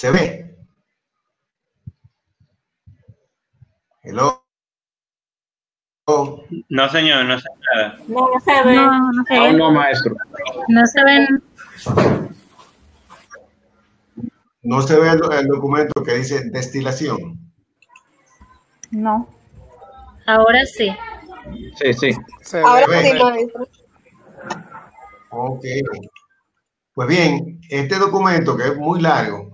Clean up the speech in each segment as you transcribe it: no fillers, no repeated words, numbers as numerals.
¿Se ve? Hello. No, señor, no sé nada. No, no se ve. No, no se Aún ve. no, maestro. No se ven. No se ve el documento que dice destilación. No. Ahora sí. Sí, sí. Se Ahora ve sí, correcto. maestro. Ok. Pues bien, este documento que es muy largo,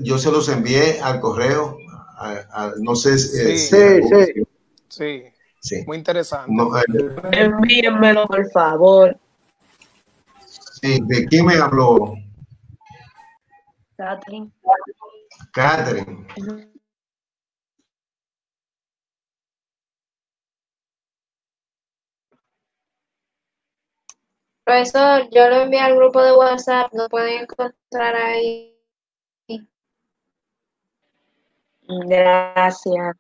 yo se los envié al correo, no sé Sí, si algún- sí. sí. Muy interesante. No, Envíenmelo, por favor. sí, ¿de quién me habló? Catherine. Catherine. Profesor, yo lo envié al grupo de WhatsApp, no pueden encontrar ahí. Gracias.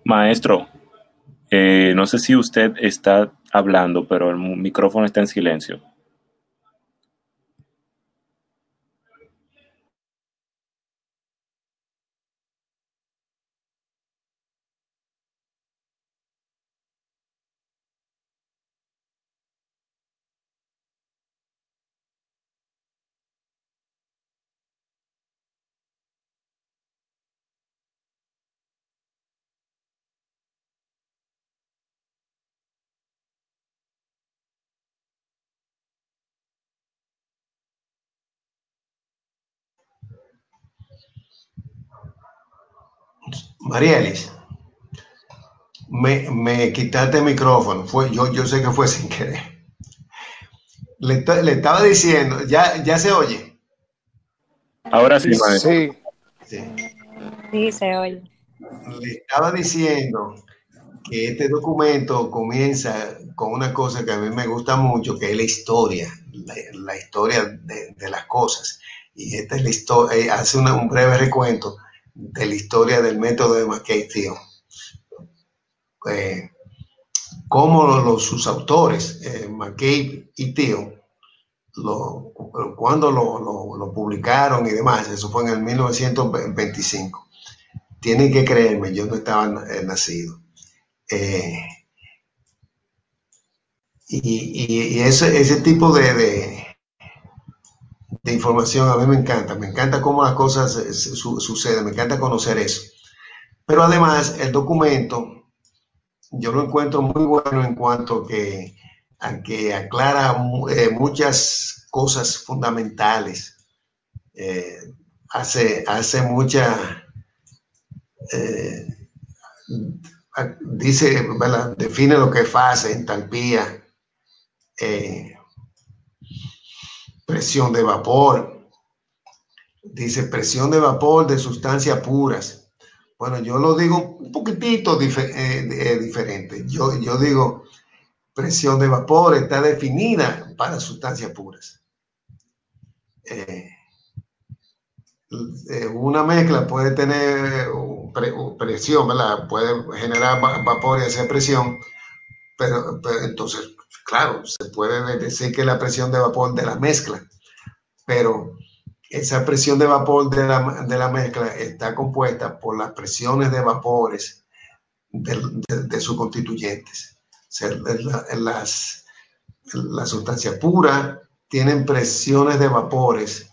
Maestro, no sé si usted está hablando, pero el micrófono está en silencio. Marielis, me quitaste el micrófono, yo sé que fue sin querer. Le estaba diciendo, ya se oye. Ahora sí, maestro. Sí, Sí. Sí, se oye. Le estaba diciendo que este documento comienza con una cosa que a mí me gusta mucho, que es la historia, la historia de las cosas. Y esta es la historia, hace un breve recuento de la historia del método de McKay-Thiele. Cómo sus autores, McKay y Thiele, cuando lo publicaron y demás, eso fue en el 1925. Tienen que creerme, yo no estaba nacido. Y ese tipo de información a mí me encanta cómo las cosas suceden, me encanta conocer eso. Pero además el documento yo lo encuentro muy bueno en cuanto a que aclara muchas cosas fundamentales, hace mucha, eh, dice, ¿verdad? Define lo que es fase, entalpía, presión de vapor, dice presión de vapor de sustancias puras. Bueno, yo lo digo un poquitito diferente. Yo digo, presión de vapor está definida para sustancias puras. Una mezcla puede tener presión, ¿verdad? Puede generar vapor y hacer presión, pero entonces, claro, se puede decir que la presión de vapor de la mezcla, pero esa presión de vapor de la mezcla está compuesta por las presiones de vapores de sus constituyentes. O sea, la sustancia pura tienen presiones de vapores,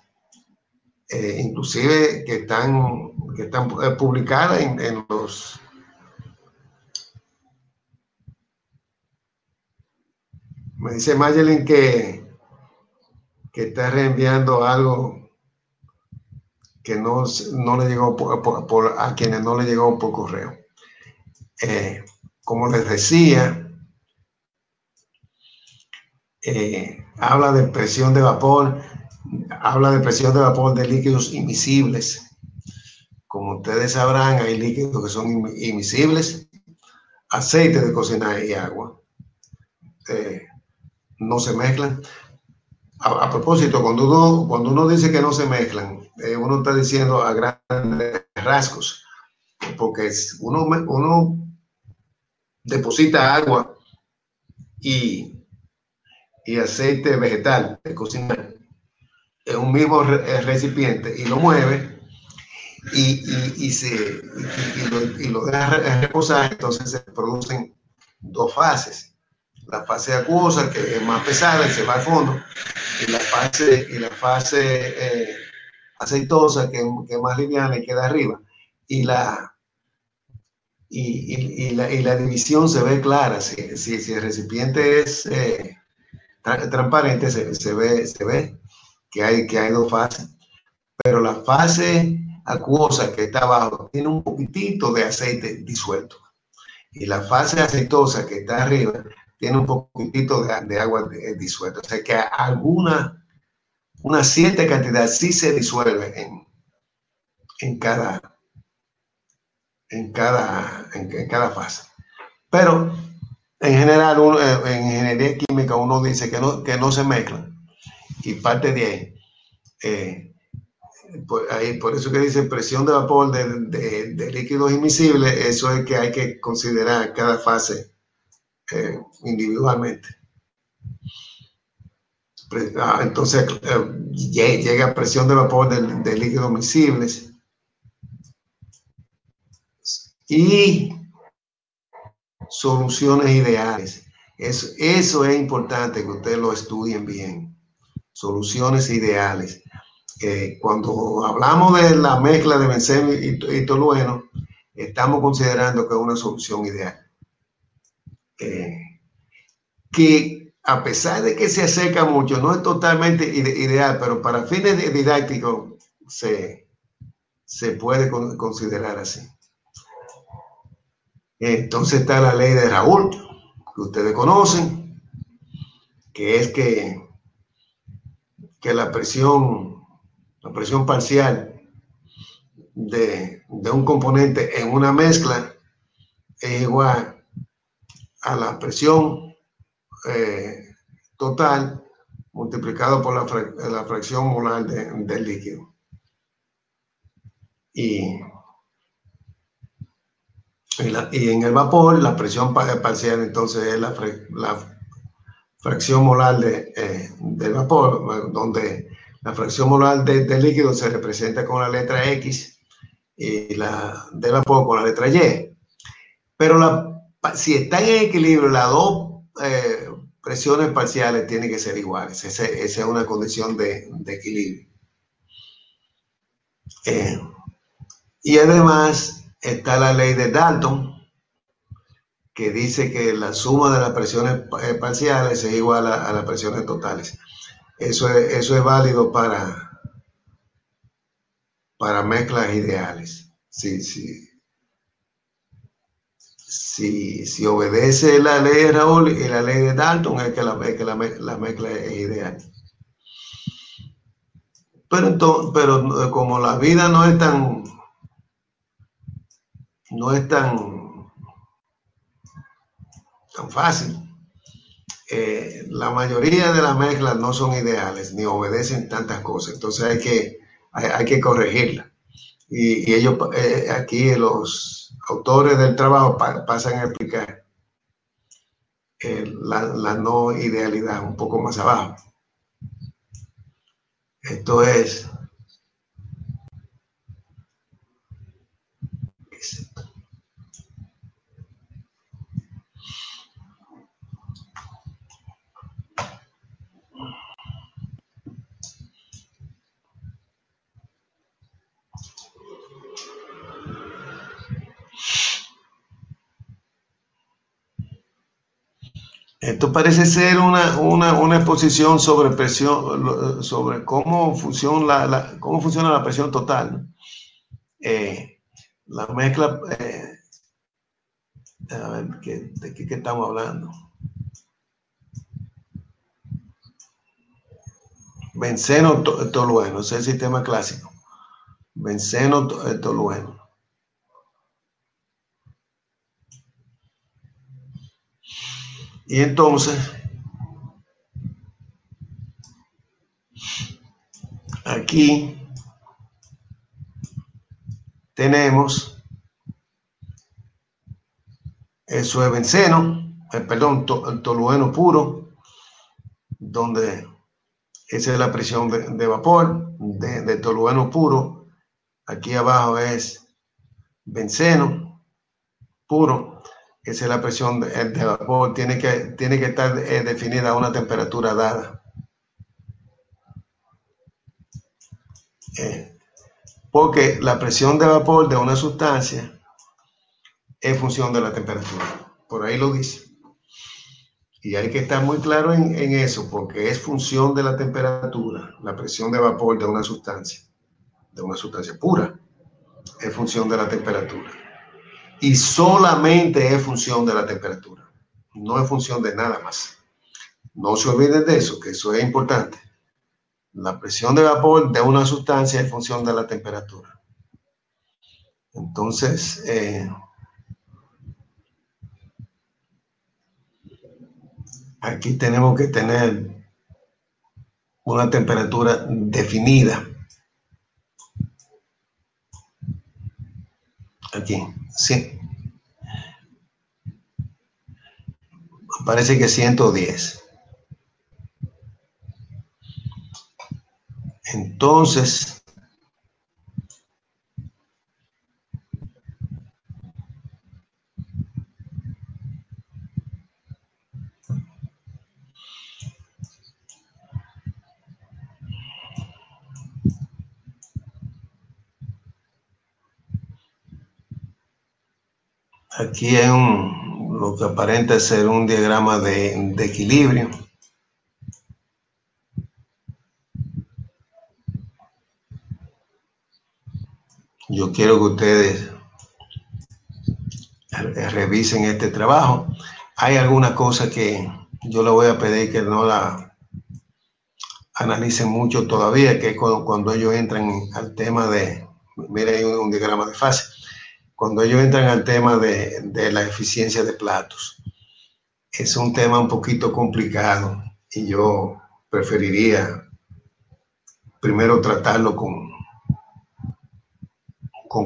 inclusive que están publicadas en los... Me dice Mayelin que está reenviando algo que no le llegó a quienes no le llegó por correo. Como les decía, habla de presión de vapor, de líquidos imisibles. Como ustedes sabrán, hay líquidos que son imisibles, aceite de cocinar y agua. No se mezclan. A propósito, cuando uno dice que no se mezclan, uno está diciendo a grandes rasgos, porque uno deposita agua y aceite vegetal de cocinar en un mismo recipiente y lo mueve y lo deja reposar. Entonces se producen dos fases: la fase acuosa, que es más pesada y se va al fondo, y la fase aceitosa, que es más liviana y queda arriba. Y la división se ve clara. Si el recipiente es transparente, se ve que hay dos fases. Pero la fase acuosa, que está abajo, tiene un poquitito de aceite disuelto, y la fase aceitosa, que está arriba, tiene un poquitito de agua disuelta. O sea que una cierta cantidad sí se disuelve en cada fase. Pero en general, en ingeniería química, uno dice que no se mezclan, y parte de ahí. Por eso que dice presión de vapor de líquidos imisibles. Eso es que hay que considerar cada fase individualmente. Entonces llega presión de vapor de líquidos miscibles, y soluciones ideales. Eso es importante que ustedes lo estudien bien. Soluciones ideales. Cuando hablamos de la mezcla de benceno y tolueno, estamos considerando que es una solución ideal. Que a pesar de que se acerca mucho, no es totalmente ideal, pero para fines didácticos se puede considerar así. Entonces está la ley de Raoult, que ustedes conocen, que es que la presión parcial de un componente en una mezcla es igual a la presión total multiplicado por la fracción molar del líquido. Y en el vapor, la presión parcial entonces es la fracción molar del vapor, donde la fracción molar del líquido se representa con la letra X y la del vapor con la letra Y. Pero si están en equilibrio, las dos presiones parciales tienen que ser iguales. Esa es una condición de equilibrio. Y además está la ley de Dalton, que dice que la suma de las presiones parciales es igual a las presiones totales. Eso es válido para mezclas ideales. Si obedece la ley de Raoult y la ley de Dalton, es que la mezcla es ideal. Pero como la vida no es tan fácil, la mayoría de las mezclas no son ideales ni obedecen tantas cosas. Entonces hay que corregirlas. Y ellos, aquí los autores del trabajo pasan a explicar la no idealidad un poco más abajo. Esto es X. Esto parece ser una exposición sobre presión, sobre cómo funciona la presión total, ¿no? La mezcla, a ver, ¿de qué estamos hablando? Benceno tolueno, ese es el sistema clásico. Benceno tolueno. Y entonces, aquí tenemos, eso es benceno, perdón, tolueno puro, donde esa es la presión de vapor de tolueno puro. Aquí abajo es benceno puro. Esa es la presión de vapor. Tiene que estar definida a una temperatura dada. Porque la presión de vapor de una sustancia es función de la temperatura. Por ahí lo dice. Y hay que estar muy claro en eso, porque es función de la temperatura. La presión de vapor de una sustancia pura, es función de la temperatura. Y solamente es función de la temperatura. No es función de nada más. No se olviden de eso, que eso es importante. La presión de vapor de una sustancia es función de la temperatura. Entonces, aquí tenemos que tener una temperatura definida. Aquí, sí. Parece que 110. Entonces, aquí hay lo que aparenta ser un diagrama de equilibrio. Yo quiero que ustedes revisen este trabajo. Hay alguna cosa que yo le voy a pedir que no la analicen mucho todavía, que es cuando ellos entran al tema de, mira, hay un diagrama de fase, cuando ellos entran al tema de la eficiencia de platos. Es un tema un poquito complicado y yo preferiría primero tratarlo con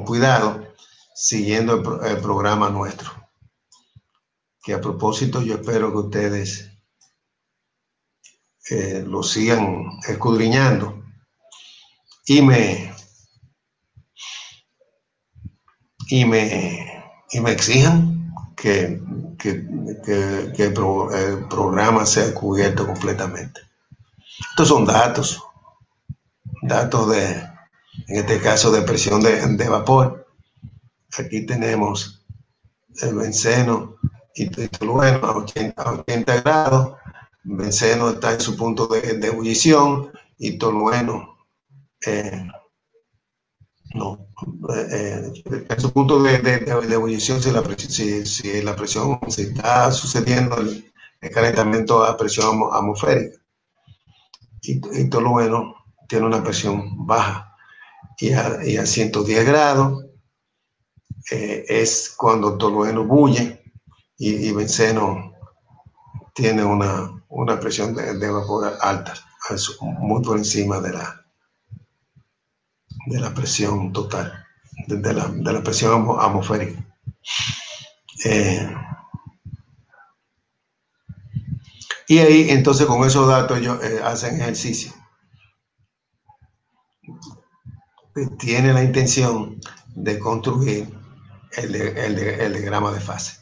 cuidado, siguiendo el programa nuestro. Que a propósito, yo espero que ustedes lo sigan escudriñando y me exijan que el programa sea cubierto completamente. Estos son datos en este caso de presión de vapor. Aquí tenemos el benceno y tolueno a 80 grados. Benceno está en su punto de ebullición y tolueno en su punto de ebullición, si la presión, si está sucediendo el calentamiento a presión atmosférica. Y tolueno tiene una presión baja. Y a 110 grados es cuando tolueno bulle y benceno tiene una presión de vapor alta, muy por encima de la presión total, de la presión atmosférica. Y ahí, entonces, con esos datos ellos hacen ejercicio. Tiene la intención de construir el diagrama de fase.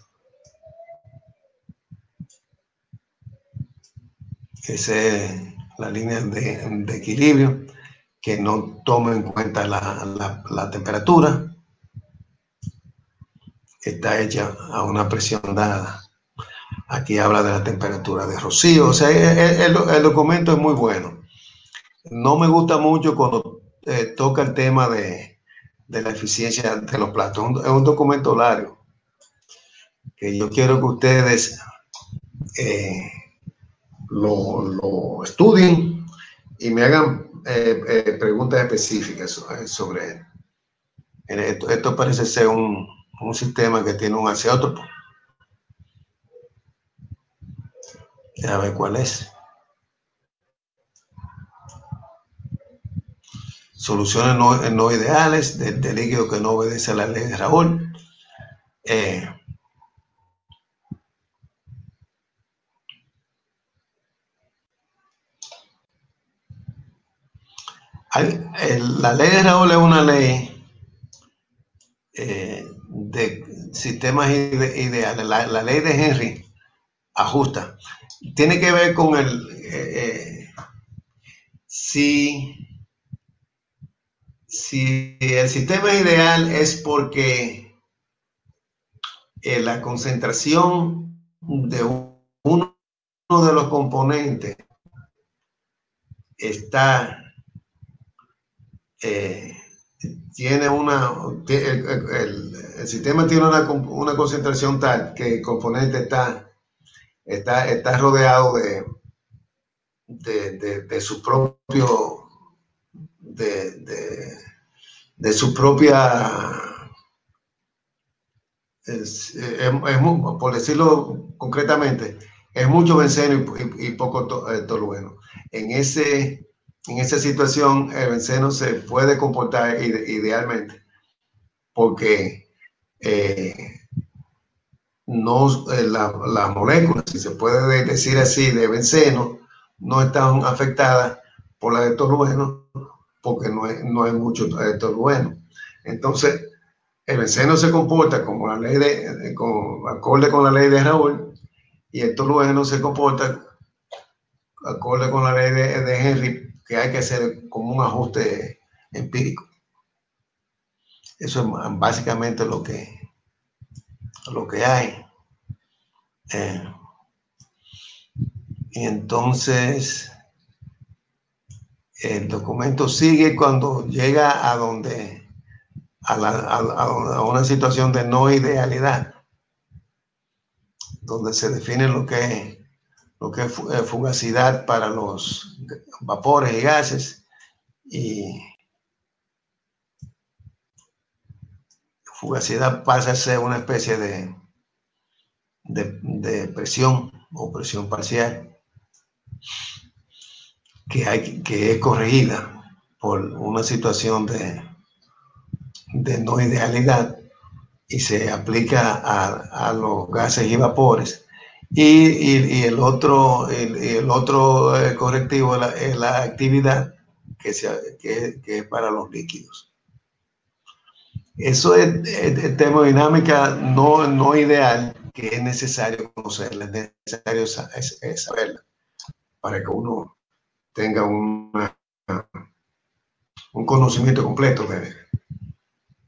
Esa es la línea de equilibrio que no toma en cuenta la temperatura, que está hecha a una presión dada. Aquí habla de la temperatura de rocío. O sea, el documento es muy bueno. No me gusta mucho cuando toca el tema de la eficiencia de los platos. Es un documento largo que yo quiero que ustedes lo estudien y me hagan preguntas específicas sobre él. Esto parece ser un sistema que tiene un azeótropo. A ver cuál es. Soluciones no ideales de líquido que no obedece a la ley de Raoul. La ley de Raoul es una ley de sistemas ideales. La ley de Henry ajusta. Tiene que ver con si el sistema es ideal es porque la concentración de uno de los componentes está tiene el sistema tiene una concentración tal que el componente está rodeado de su propio de su propia por decirlo concretamente, es mucho benceno y poco tolueno. En esa situación, el benceno se puede comportar idealmente porque las moléculas, si se puede decir así, de benceno, no están afectadas por la de tolueno porque no hay mucho tolueno. Entonces, el benceno se comporta como la ley acorde con la ley de Raoul, y el tolueno se comporta acorde con la ley de Henry, que hay que hacer como un ajuste empírico. Eso es básicamente lo que hay. Y entonces el documento sigue cuando llega a una situación de no idealidad, donde se define lo que es fugacidad para los vapores y gases, y fugacidad pasa a ser una especie de presión o presión parcial que es corregida por una situación de no idealidad y se aplica a los gases y vapores. Y el otro correctivo es la actividad que es para los líquidos. Eso es termodinámica no ideal, que es necesario conocerla, es necesario saberla para que uno tenga un conocimiento completo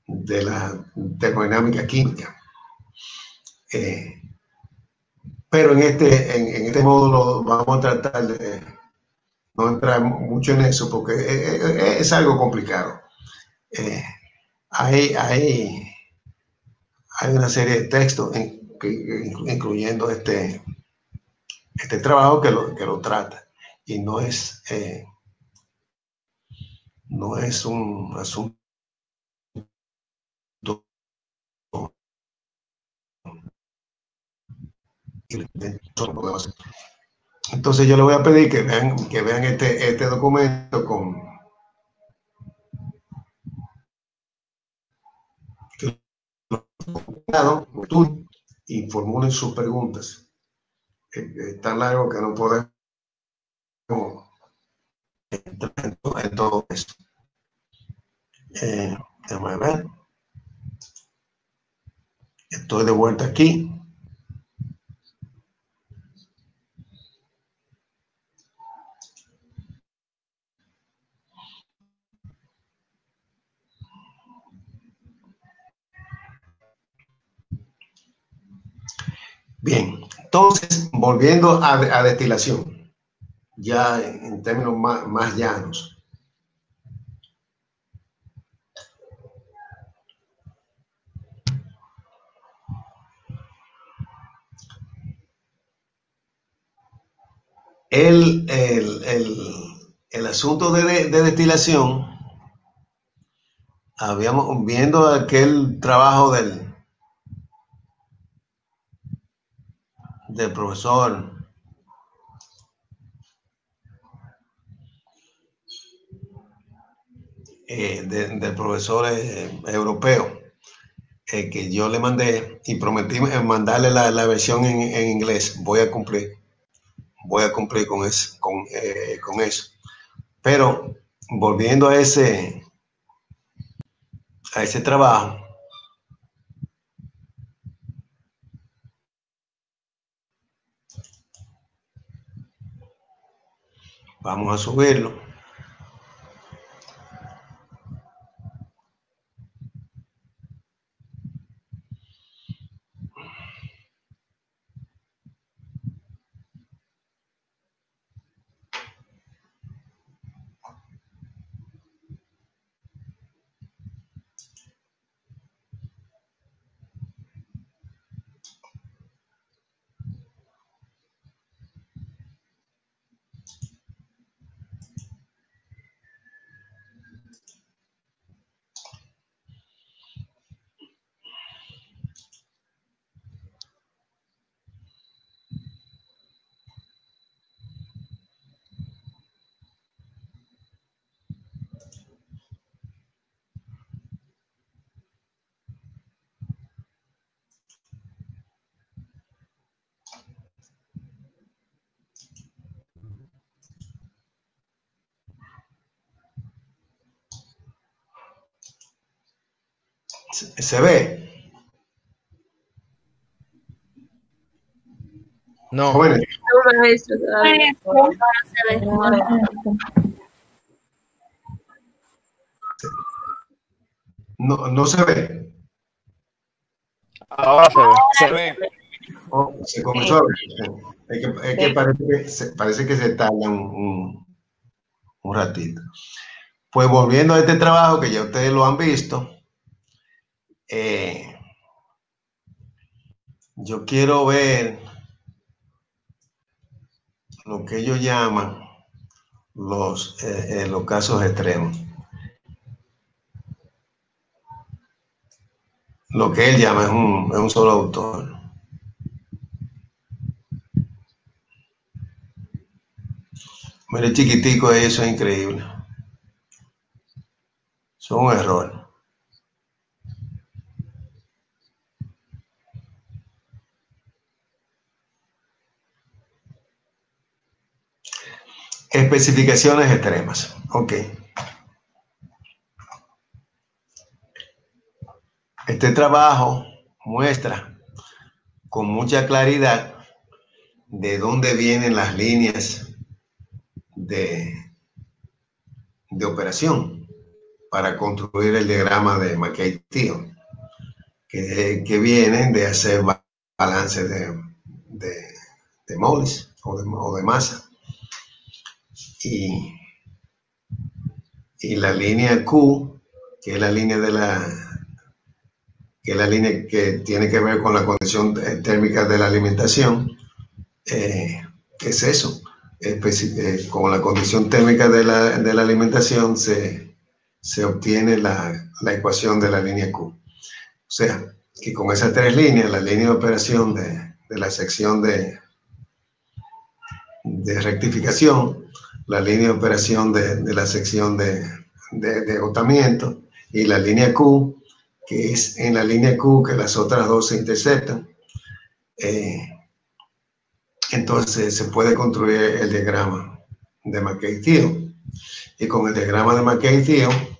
de la termodinámica química. Pero en este módulo vamos a tratar de no entrar mucho en eso porque es algo complicado. Hay una serie de textos incluyendo este trabajo que lo trata, y no es un asunto entonces yo le voy a pedir que vean este documento con y formulen sus preguntas. Es tan largo que no podemos entrar en todo esto. Déjame ver. Estoy de vuelta aquí. Bien, entonces, volviendo a destilación, ya en términos más llanos. El asunto de destilación, habíamos viendo aquel trabajo del profesor del profesor europeo que yo le mandé y prometí mandarle la versión en inglés. Voy a cumplir con eso, con eso. Pero volviendo a ese trabajo, vamos a subirlo. ¿Se ve? No. Jóvenes, no se ve. Ahora se ve. Oh, se comenzó a ver. Es que parece que se tarda un ratito. Pues volviendo a este trabajo que ya ustedes lo han visto, yo quiero ver lo que ellos llaman los casos extremos. Lo que él llama es un solo autor. Mire, chiquitico, eso es increíble. Eso es un error. Especificaciones extremas. Ok. Este trabajo muestra con mucha claridad de dónde vienen las líneas de operación para construir el diagrama de McKay-Thiele, que vienen de hacer balance de moles o de masa. Y la línea Q, que es la línea que tiene que ver con la condición térmica de la alimentación, es eso. Con la condición térmica de la alimentación se obtiene la ecuación de la línea Q. O sea, que con esas tres líneas, la línea de operación de la sección de rectificación, la línea de operación de la sección de agotamiento y la línea Q, que es en la línea Q que las otras dos se interceptan, entonces se puede construir el diagrama de McKay-Thiele. Y con el diagrama de McKay-Thiele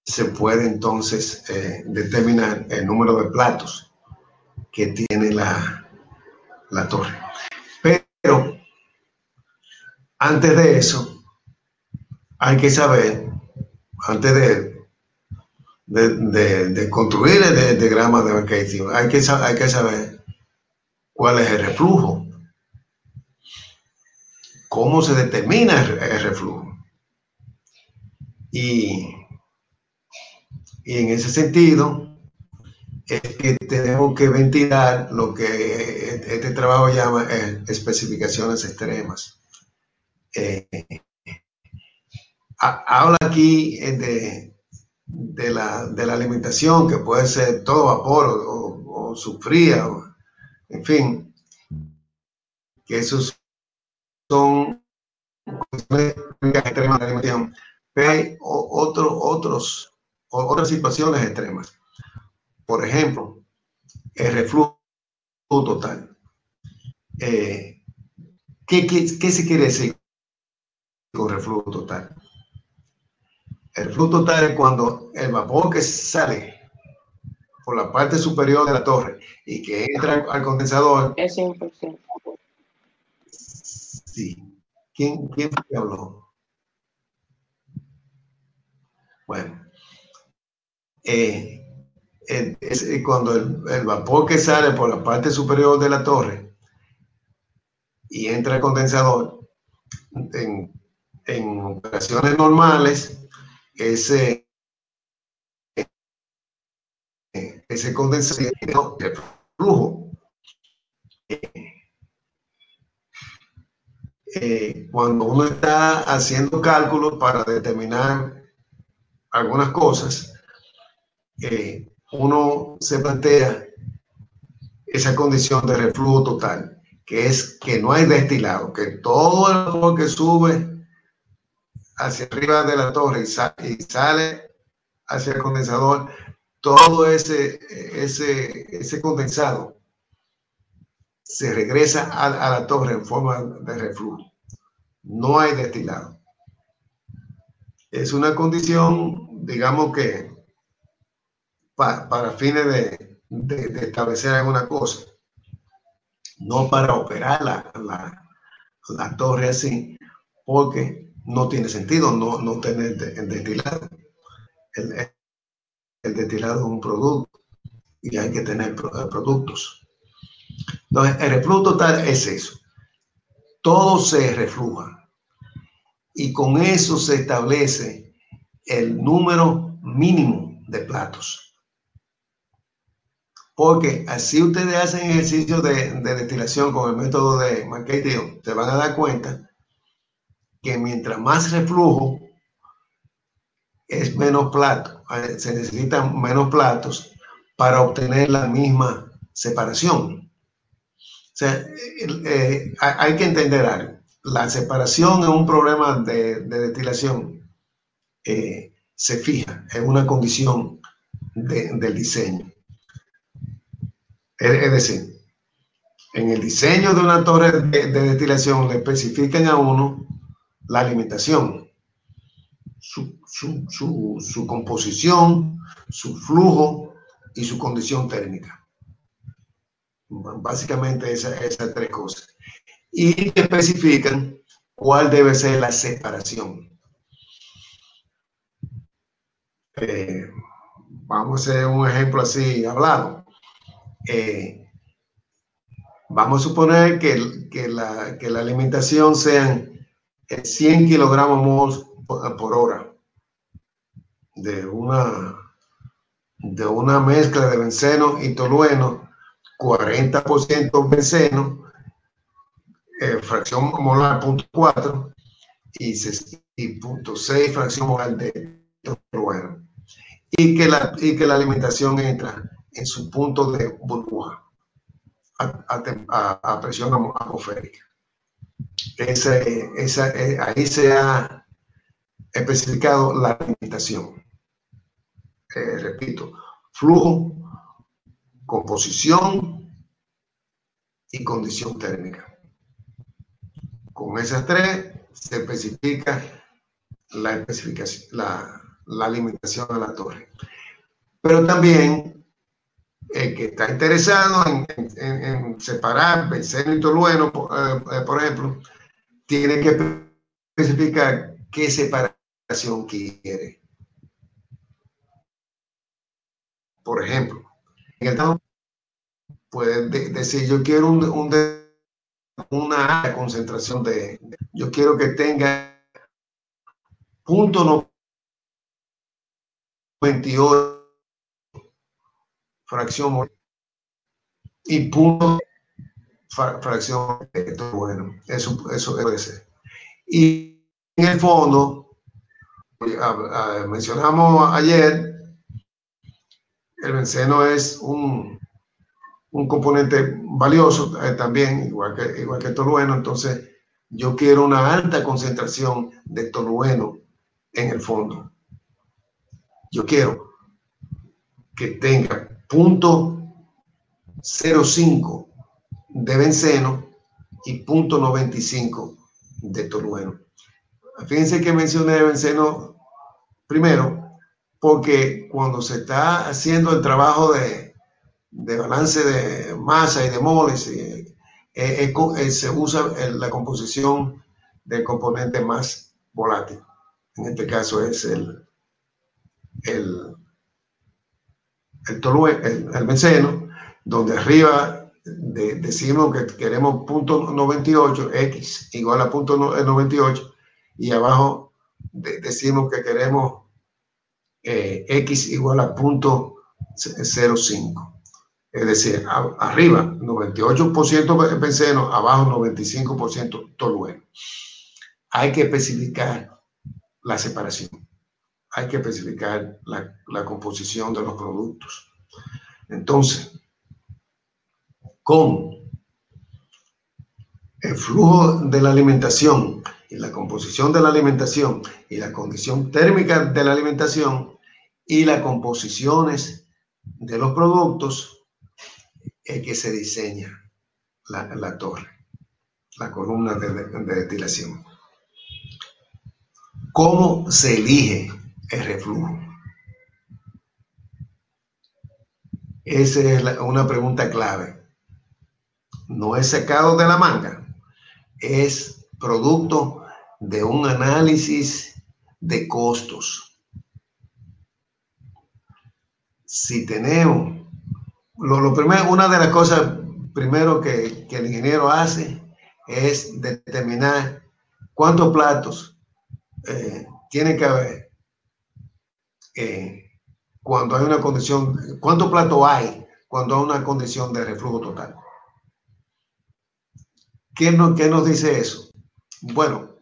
se puede entonces determinar el número de platos que tiene la torre. Pero antes de eso, hay que saber, antes de construir el diagrama de Mercator, hay que saber cuál es el reflujo, cómo se determina el reflujo. Y en ese sentido, es que tenemos que ventilar lo que este trabajo llama especificaciones extremas. Habla aquí de la alimentación, que puede ser todo vapor o subfría, en fin, que esos son condiciones extremas de alimentación. Pero hay otras situaciones extremas. Por ejemplo, el reflujo total. ¿Qué se quiere decir con reflujo total? El reflujo total es cuando el vapor que sale por la parte superior de la torre y que entra al condensador. Es 100%. Sí. ¿Quién fue que habló? Bueno. Es cuando el vapor que sale por la parte superior de la torre y entra al condensador, en operaciones normales, ese condensador, el flujo, cuando uno está haciendo cálculos para determinar algunas cosas, uno se plantea esa condición de reflujo total, que es que no hay destilado, que todo el vapor que sube hacia arriba de la torre y sale hacia el condensador, todo ese condensado se regresa a la torre en forma de reflujo. No hay destilado. Es una condición, digamos que para fines de establecer alguna cosa, no para operar la torre así, porque no tiene sentido no tener destilado. El destilado es un producto y hay que tener productos. Entonces, el reflujo total es eso. Todo se refluja y con eso se establece el número mínimo de platos. Porque así ustedes hacen ejercicio de destilación con el método de Mercator, se van a dar cuenta que mientras más reflujo, es menos platos. Se necesitan menos platos para obtener la misma separación. O sea, hay que entender algo. La separación es un problema de destilación. Se fija, es una condición del diseño. Es decir, en el diseño de una torre de destilación le especifican a uno la alimentación, su composición, su flujo y su condición térmica. Básicamente esas tres cosas. Y especifican cuál debe ser la separación. Vamos a hacer un ejemplo así hablado. Vamos a suponer que la alimentación sean 100 kilogramos mols por hora de una mezcla de benceno y tolueno, 40% benceno, fracción molar 0.4 y 0.6 fracción molar de tolueno, y que la alimentación entra en su punto de burbuja a presión atmosférica. Ahí se ha especificado la alimentación. Repito, flujo, composición y condición térmica. Con esas tres se especifica la alimentación de la torre. Pero también el que está interesado en separar benceno y tolueno, por ejemplo, tiene que especificar qué separación quiere. Por ejemplo, en el caso puede decir, yo quiero una concentración yo quiero que tenga 0.98 fracción y fracción, bueno, eso puede ser. Y en el fondo, mencionamos ayer, el benceno es un componente valioso también, igual que el tolueno. Entonces, yo quiero una alta concentración de tolueno en el fondo. Yo quiero que tenga 0.05 de benceno y 0.95 de tolueno. Fíjense que mencioné el benceno primero, porque cuando se está haciendo el trabajo de balance de masa y de moles, se usa la composición del componente más volátil. En este caso es el benceno, donde arriba decimos que queremos 0.98, X igual a 0.98, y abajo decimos que queremos X igual a 0.05. Es decir, arriba 98% benceno, abajo 95% tolueno. Hay que especificar la separación. Hay que especificar la composición de los productos. Entonces, con el flujo de la alimentación y la composición de la alimentación y la condición térmica de la alimentación y las composiciones de los productos, es que se diseña la torre, la columna de destilación. ¿Cómo se elige el reflujo? Esa es una pregunta clave. No es sacado de la manga, es producto de un análisis de costos. Si tenemos lo primero, una de las cosas primero que el ingeniero hace es determinar cuántos platos tiene que haber cuando hay una condición, cuántos platos hay cuando hay una condición de reflujo total. ¿Qué nos dice eso? Bueno,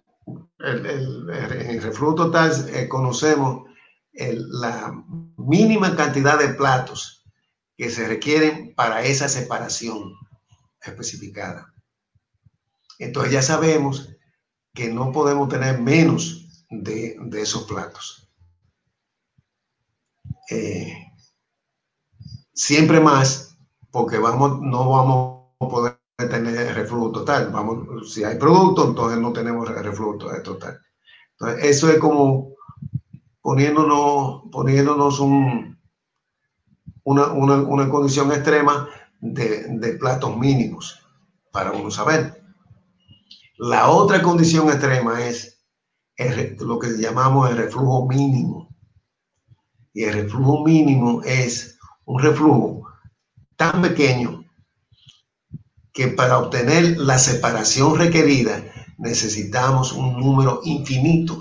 el reflujo total conocemos la mínima cantidad de platos que se requieren para esa separación especificada. Entonces ya sabemos que no podemos tener menos de esos platos. Siempre más, porque no vamos a poder tener reflujo total. Si hay producto, entonces no tenemos reflujo total. Entonces, eso es como poniéndonos una condición extrema de platos mínimos para uno saber. La otra condición extrema es lo que llamamos el reflujo mínimo. Y el reflujo mínimo es un reflujo tan pequeño que para obtener la separación requerida necesitamos un número infinito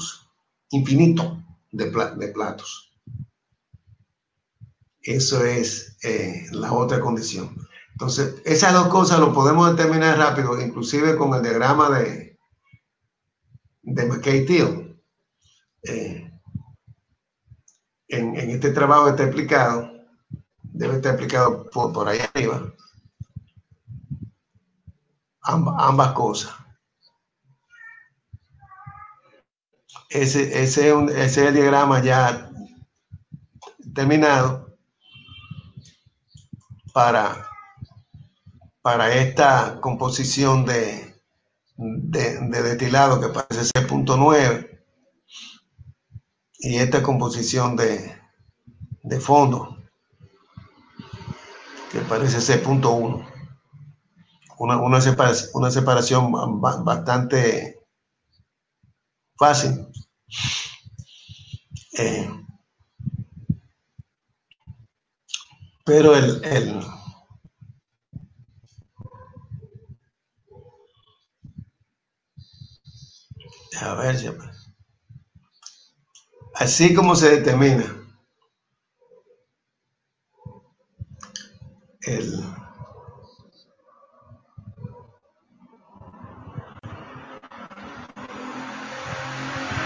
de platos. Eso es la otra condición. Entonces, esas dos cosas lo podemos determinar rápido, inclusive con el diagrama de McKay-Thiele. En este trabajo está explicado, debe estar explicado por ahí arriba, ambas cosas. Ese es el diagrama ya terminado para esta composición de destilado que parece ser 0.9 y esta composición de fondo que parece ser punto 1. Una separación bastante fácil. Pero a ver, así como se determina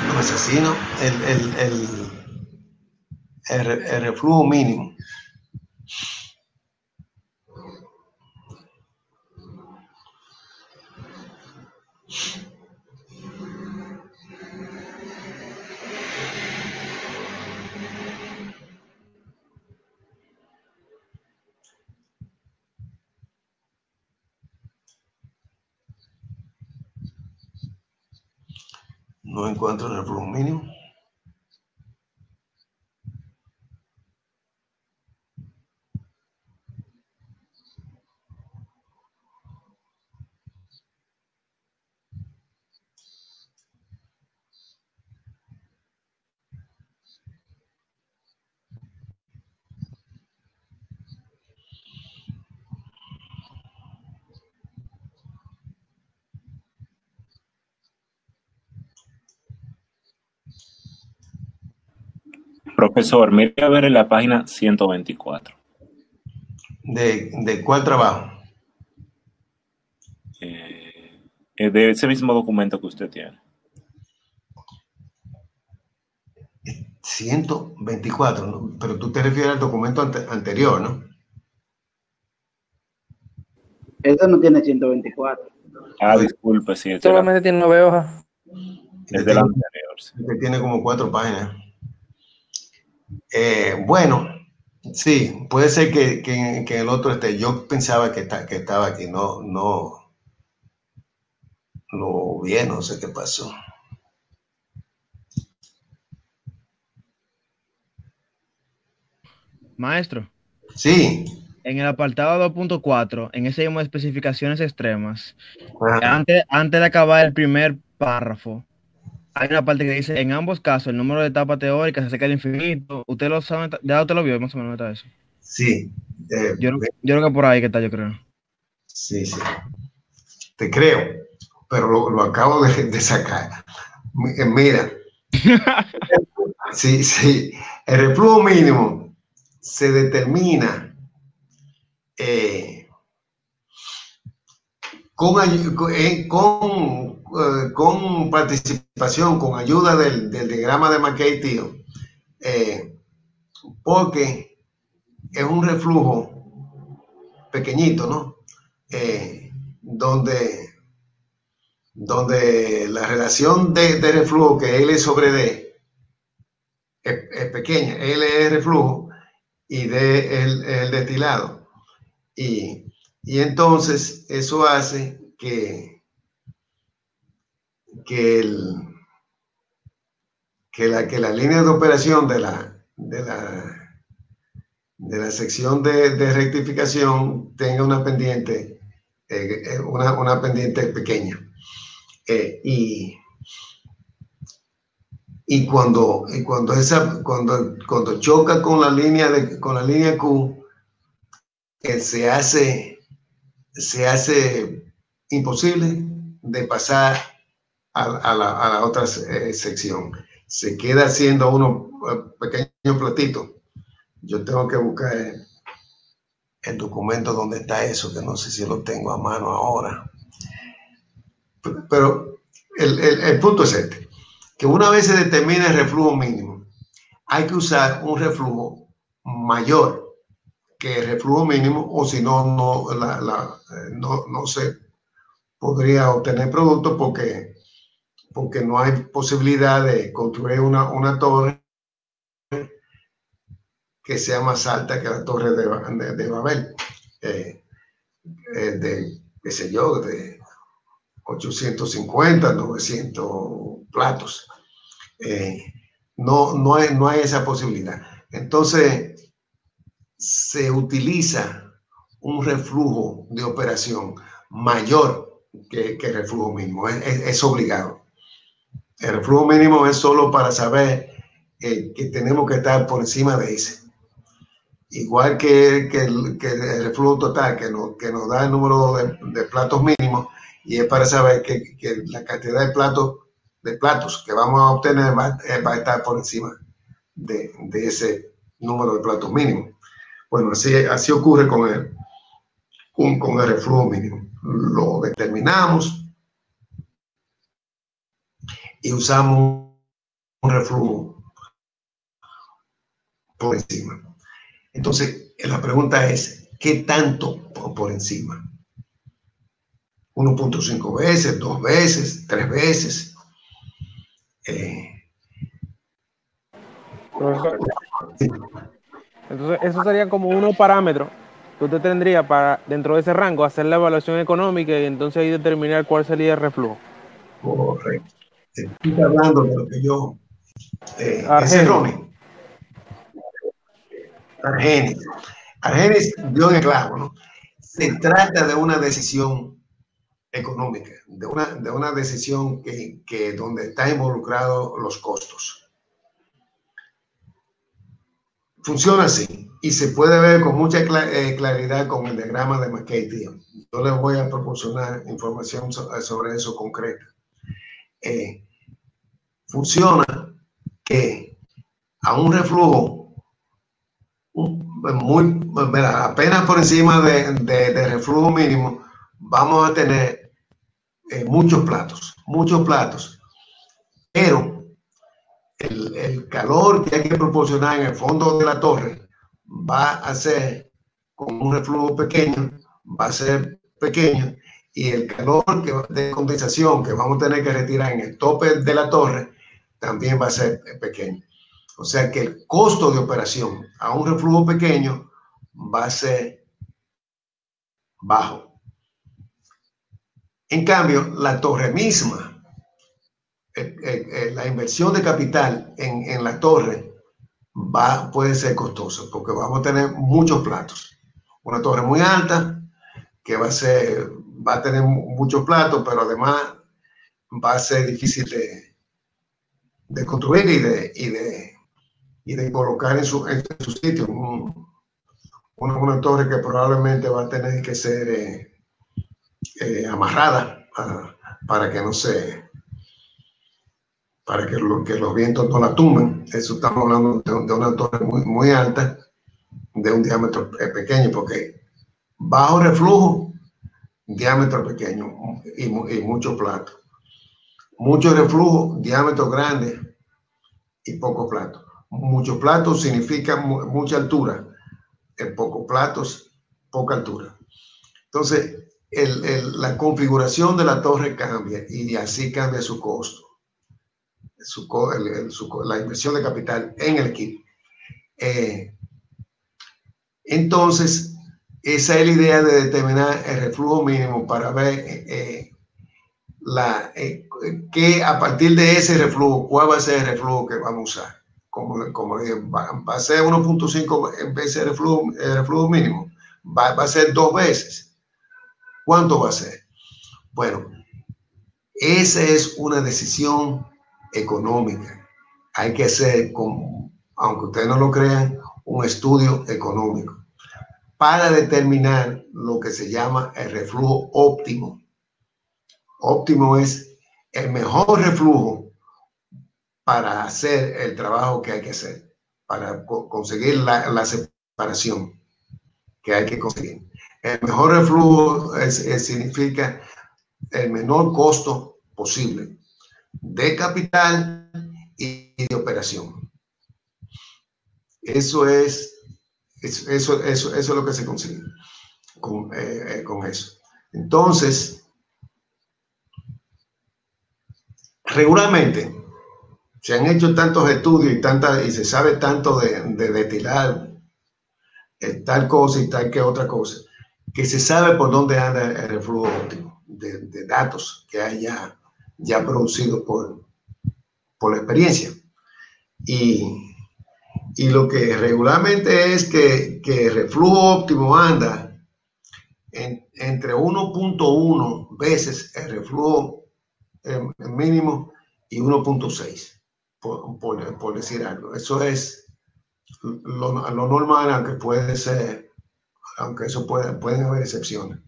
no es así, ¿no? El reflujo mínimo. No encuentro el reflujo mínimo. Profesor, mire a ver en la página 124. ¿De cuál trabajo? De ese mismo documento que usted tiene. 124, ¿no? Pero tú te refieres al documento anterior, ¿no? Este no tiene 124. Disculpe, sí. Solamente tiene 9 hojas. Es de la anterior. Sí. Tiene como 4 páginas. Bueno, sí, puede ser que el otro esté. Yo pensaba que estaba aquí, no lo vi, no sé qué pasó. Maestro. Sí. En el apartado 2.4, en ese mismo de especificaciones extremas, antes de acabar el primer párrafo, hay una parte que dice, en ambos casos, el número de etapas teóricas se acerca al infinito. ¿Usted lo sabe? ¿Ya usted lo vio? Más o menos está eso. Sí. Yo creo que por ahí que está, yo creo. Sí. Te creo, pero lo acabo de sacar. Mira. Sí. El reflujo mínimo se determina con participación, con ayuda del diagrama de McKay-Thiele, porque es un reflujo pequeñito, ¿no? Donde la relación de reflujo, que L sobre D, es pequeña. L es reflujo y D es el destilado. Y entonces eso hace que la línea de operación de la sección de rectificación tenga una pendiente, una pendiente pequeña. Y cuando choca con la línea Q, se hace imposible de pasar a la otra sección. Se queda haciendo unos pequeños platitos. Yo tengo que buscar el documento donde está eso, que no sé si lo tengo a mano ahora. Pero el punto es este, que una vez se determina el reflujo mínimo, hay que usar un reflujo mayor que el reflujo mínimo, o si no, no se podría obtener producto porque no hay posibilidad de construir una torre que sea más alta que la torre de Babel, qué sé yo, de 850, 900 platos. No hay esa posibilidad. Entonces, se utiliza un reflujo de operación mayor que el reflujo mínimo. Es obligado. El reflujo mínimo es solo para saber que tenemos que estar por encima de ese. Igual que el reflujo total, que nos da el número de platos mínimos, y es para saber que la cantidad de platos que vamos a obtener va a estar por encima de ese número de platos mínimos. Bueno, así ocurre con el reflujo mínimo. Lo determinamos y usamos un reflujo por encima. Entonces, la pregunta es, ¿qué tanto por encima? 1.5 veces, 2 veces, 3 veces. Profesor, entonces, eso sería como unos parámetros que usted tendría para, dentro de ese rango, hacer la evaluación económica y entonces ahí determinar cuál sería el reflujo. Correcto. Estoy hablando de lo que yo... Argenis. Argenis dio en el clavo, ¿no? Se trata de una decisión económica, de una decisión que donde están involucrados los costos. Funciona así y se puede ver con mucha claridad con el diagrama de McKay-Thiele. Yo les voy a proporcionar información sobre eso concreta. Funciona que a un reflujo apenas por encima de reflujo mínimo vamos a tener muchos platos, pero el calor que hay que proporcionar en el fondo de la torre va a ser con un reflujo pequeño, va a ser pequeño, y el calor de condensación que vamos a tener que retirar en el tope de la torre también va a ser pequeño. O sea que el costo de operación a un reflujo pequeño va a ser bajo. En cambio, la torre misma, la inversión de capital en la torre puede ser costosa porque vamos a tener muchos platos. Una torre muy alta que va a tener muchos platos, pero además va a ser difícil de construir y de colocar en su sitio. Una torre que probablemente va a tener que ser amarrada para que los vientos no la tumben. Eso estamos hablando de una torre muy, muy alta, de un diámetro pequeño, porque bajo reflujo, diámetro pequeño y muchos platos. Mucho reflujo, diámetro grande y pocos platos. Muchos platos significa mucha altura, en pocos platos, poca altura. Entonces, la configuración de la torre cambia y así cambia su costo. La inversión de capital en el equipo. Entonces, esa es la idea de determinar el reflujo mínimo para ver que a partir de ese reflujo, cuál va a ser el reflujo que vamos a usar. Como dije, va a ser 1.5 veces el reflujo mínimo. Va a ser 2 veces. ¿Cuánto va a ser? Bueno, esa es una decisión económica. Hay que hacer, aunque ustedes no lo crean, un estudio económico para determinar lo que se llama el reflujo óptimo. Óptimo es el mejor reflujo para hacer el trabajo que hay que hacer, para conseguir la separación que hay que conseguir. El mejor reflujo significa el menor costo posible de capital y de operación. Eso es lo que se consigue con eso. Entonces, regularmente se han hecho tantos estudios y se sabe tanto de destilar tal cosa y tal que otra cosa, que se sabe por dónde anda el reflujo óptimo de datos que hay ya producidos por la experiencia. Y lo que regularmente es que el reflujo óptimo anda entre 1.1 veces el reflujo mínimo y 1.6, por decir algo. Eso es lo normal, aunque eso pueden haber excepciones.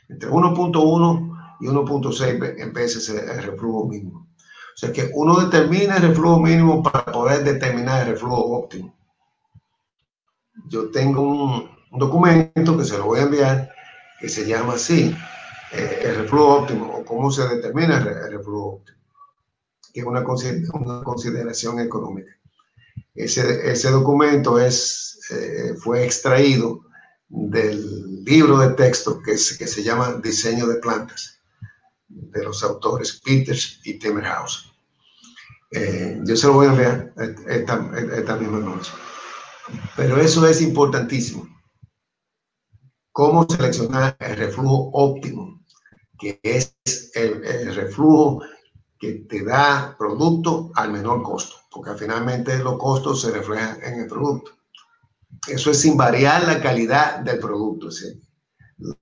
Entre 1.1 y 1.6 veces el reflujo mínimo. O sea que uno determina el reflujo mínimo para poder determinar el reflujo óptimo. Yo tengo un documento que se lo voy a enviar que se llama así, el reflujo óptimo, o cómo se determina el reflujo óptimo, que es una consideración económica. Ese documento fue extraído del libro de texto que se llama Diseño de Plantas, de los autores Peters y Timmerhouse. Yo se lo voy a enviar esta misma noche. Pero eso es importantísimo. Cómo seleccionar el reflujo óptimo, que es el reflujo que te da producto al menor costo, porque finalmente los costos se reflejan en el producto. Eso es sin variar la calidad del producto, ¿sí?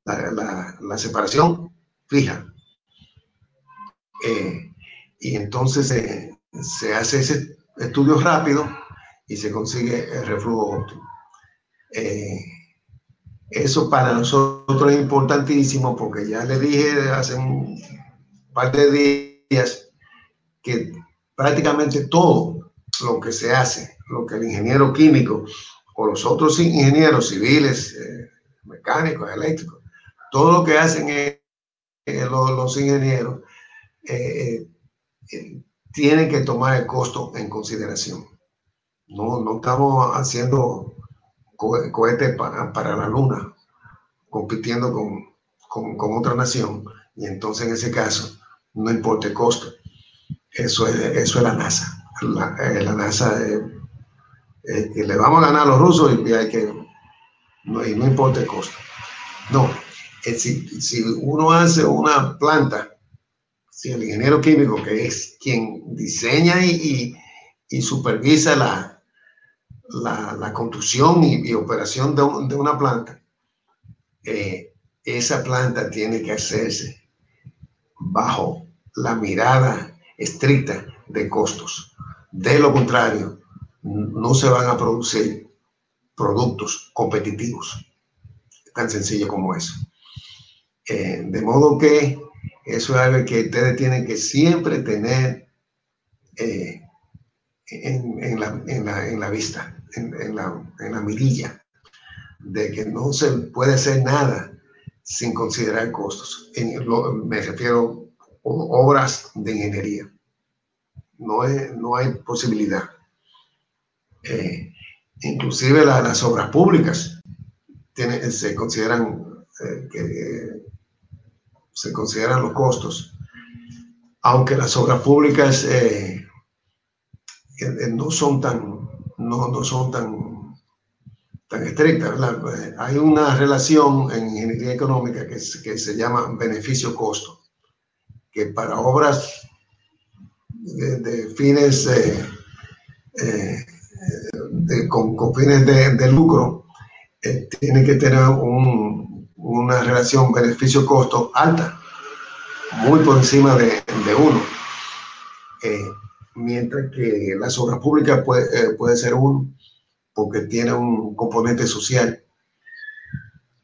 La separación fija. Y entonces se hace ese estudio rápido y se consigue el reflujo óptimo. Eso para nosotros es importantísimo porque ya le dije hace un par de días que prácticamente todo lo que se hace, lo que el ingeniero químico o los otros ingenieros civiles, mecánicos, eléctricos, todo lo que hacen los ingenieros tienen que tomar el costo en consideración. No estamos haciendo cohetes para la luna, compitiendo con otra nación, y entonces en ese caso no importa el costo. Eso es la NASA. La NASA que le vamos a ganar a los rusos y no importa el costo. No, si uno hace una planta, si el ingeniero químico, que es quien diseña y supervisa la construcción y operación de una planta, esa planta tiene que hacerse bajo la mirada estricta de costos. De lo contrario, no se van a producir productos competitivos. Tan sencillo como eso. De modo que eso es algo que ustedes tienen que siempre tener en la vista, en la mirilla, de que no se puede hacer nada sin considerar costos. Me refiero a obras de ingeniería. No hay posibilidad. Inclusive las obras públicas se consideran los costos, aunque las obras públicas no son tan estrictas, ¿verdad? Hay una relación en ingeniería económica que se llama beneficio-costo, que para obras de fines con fines de lucro tiene que tener una relación beneficio-costo alta, muy por encima de 1. Mientras que las obras públicas puede ser 1, porque tiene un componente social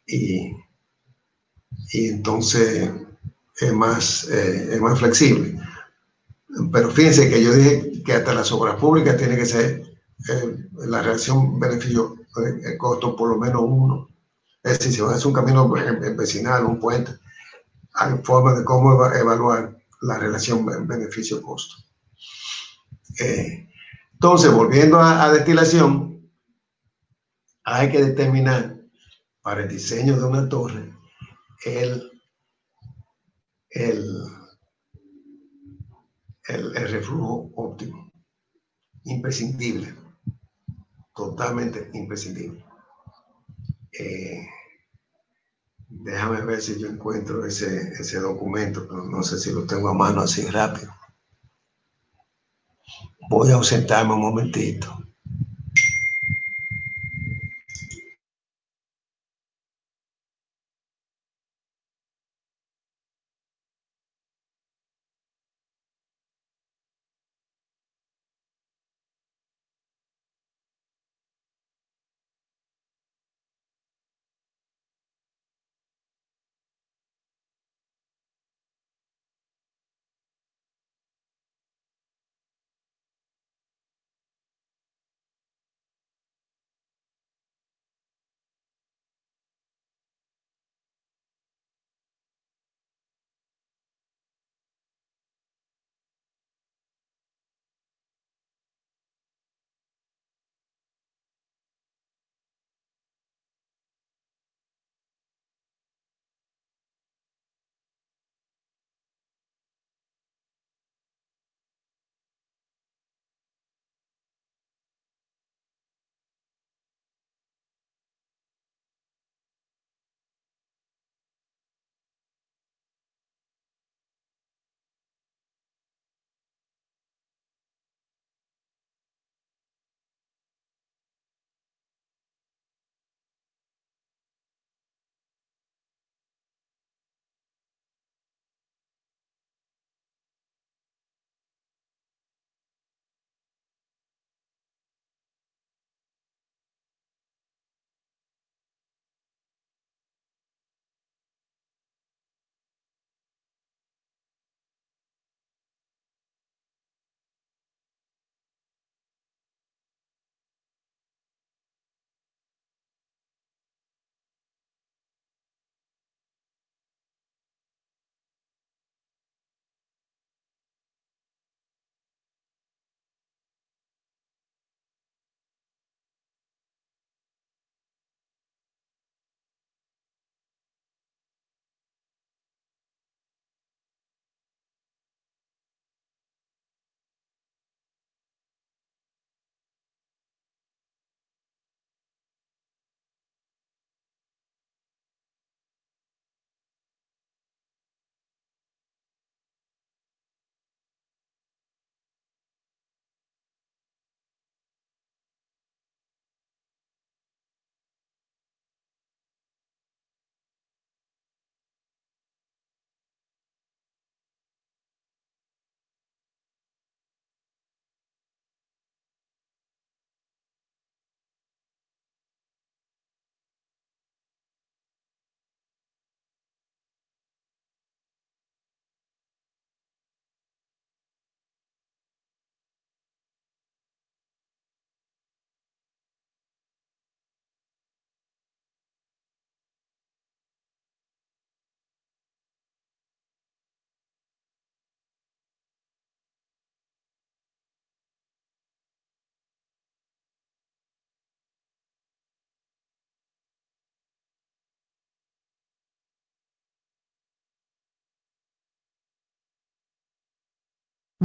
y entonces es más flexible. Pero fíjense que yo dije que hasta las obras públicas tiene que ser la relación beneficio-costo por lo menos 1. Es decir, si van a hacer un camino vecinal, un puente, hay formas de cómo evaluar la relación beneficio-costo. Entonces, volviendo a destilación, hay que determinar para el diseño de una torre el reflujo óptimo. Imprescindible, totalmente imprescindible. Déjame ver si yo encuentro ese documento, pero no sé si lo tengo a mano así rápido. Voy a ausentarme un momentito.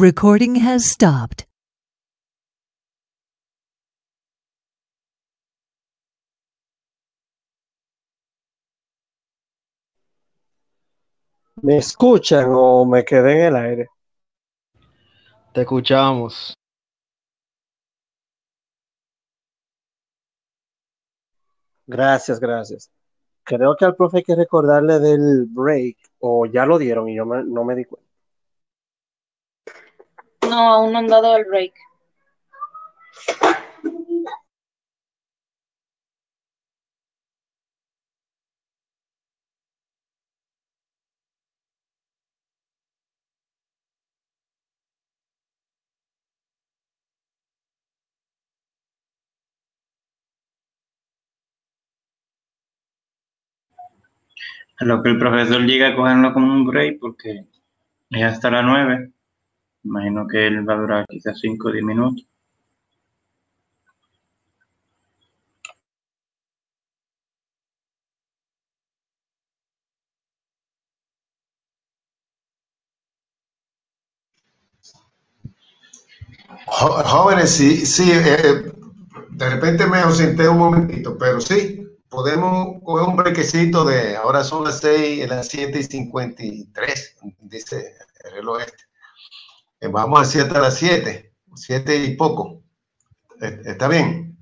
Recording has stopped. ¿Me escuchan o me quedé en el aire? Te escuchamos. Gracias, gracias. Creo que al profe hay que recordarle del break, o ya lo dieron y yo no me di cuenta. No, aún no han dado el break. A lo que el profesor llega a cogerlo como un break porque es hasta las 9. Imagino que él va a durar quizás 5 o 10 minutos. Jóvenes, sí, sí, de repente me ausenté un momentito, pero sí, podemos coger un brequecito de, ahora son las 6, las 7:53, dice el reloj este. Vamos así hasta las 7 y poco. ¿Está bien?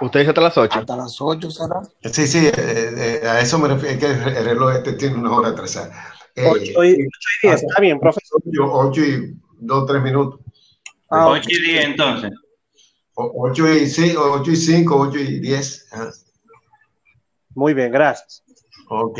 ¿Usted dice hasta las 8? Hasta las 8 será. Sí, sí, a eso me refiero, es que el reloj este tiene una hora atrasada. 8 y 10, está bien, profesor. 8 y 2, 3 minutos. 8 y 10 entonces. 8 y 5, 8 y 10. Muy bien, gracias. Ok.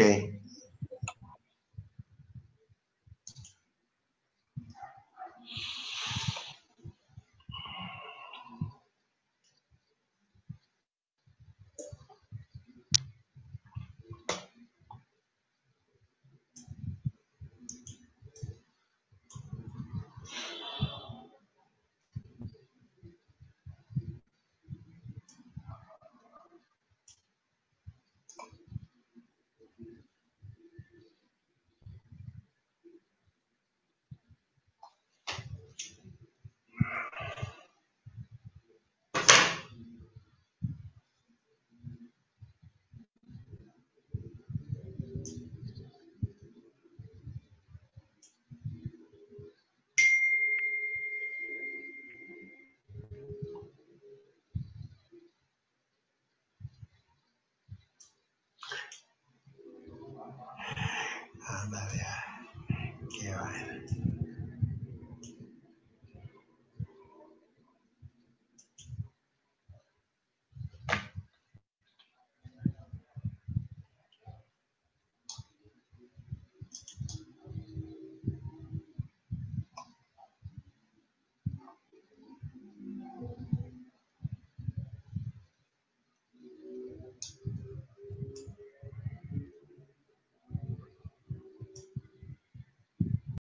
Anda, qué vaina.